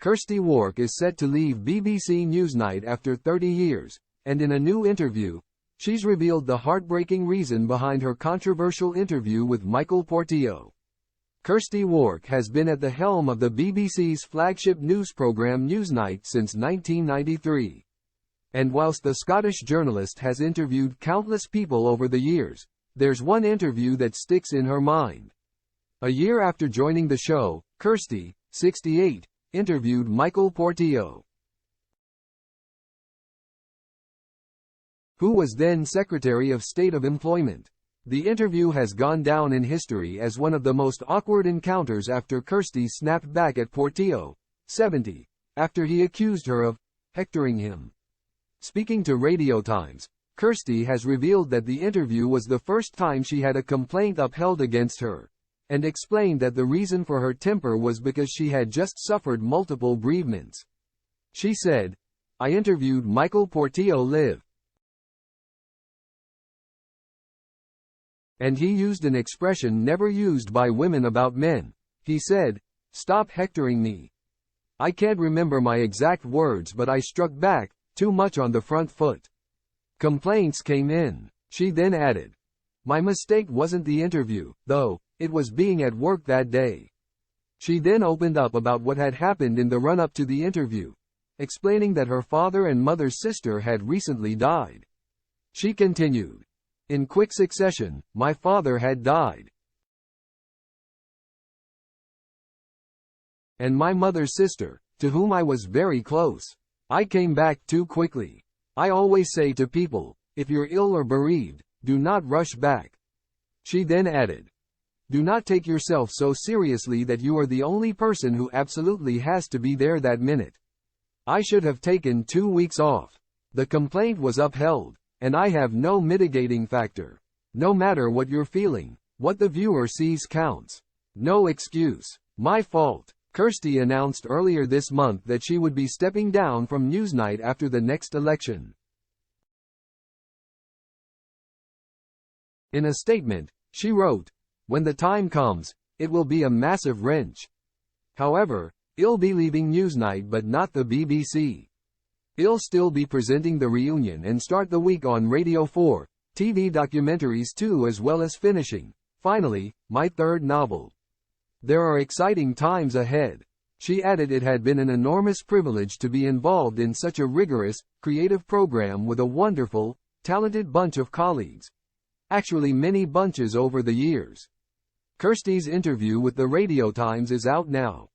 Kirsty Wark is set to leave BBC Newsnight after 30 years, and in a new interview, she's revealed the heartbreaking reason behind her controversial interview with Michael Portillo. Kirsty Wark has been at the helm of the BBC's flagship news programme Newsnight since 1993. And whilst the Scottish journalist has interviewed countless people over the years, there's one interview that sticks in her mind. A year after joining the show, Kirsty, 68, interviewed Michael Portillo, who was then Secretary of State of Employment. The interview has gone down in history as one of the most awkward encounters after Kirsty snapped back at Portillo, 70, after he accused her of hectoring him. Speaking to Radio Times, Kirsty has revealed that the interview was the first time she had a complaint upheld against her, and explained that the reason for her temper was because she had just suffered multiple bereavements. She said, "I interviewed Michael Portillo live, and he used an expression never used by women about men. He said, 'Stop hectoring me.' I can't remember my exact words, but I struck back, too much on the front foot. Complaints came in." She then added, "My mistake wasn't the interview, though, it was being at work that day." She then opened up about what had happened in the run-up to the interview, explaining that her father and mother's sister had recently died. She continued, "In quick succession, my father had died, and my mother's sister, to whom I was very close. I came back too quickly. I always say to people, if you're ill or bereaved, do not rush back." She then added, "Do not take yourself so seriously that you are the only person who absolutely has to be there that minute. I should have taken 2 weeks off. The complaint was upheld, and I have no mitigating factor. No matter what you're feeling, what the viewer sees counts. No excuse. My fault." Kirsty announced earlier this month that she would be stepping down from Newsnight after the next election. In a statement, she wrote, "When the time comes, it will be a massive wrench. However, I'll be leaving Newsnight but not the BBC. I'll still be presenting the reunion and start the week on Radio 4, TV documentaries too, as well as finishing, finally, my third novel. There are exciting times ahead." She added it had been an enormous privilege to be involved in such a rigorous, creative program with a wonderful, talented bunch of colleagues. Actually many bunches over the years. Kirsty's interview with the Radio Times is out now.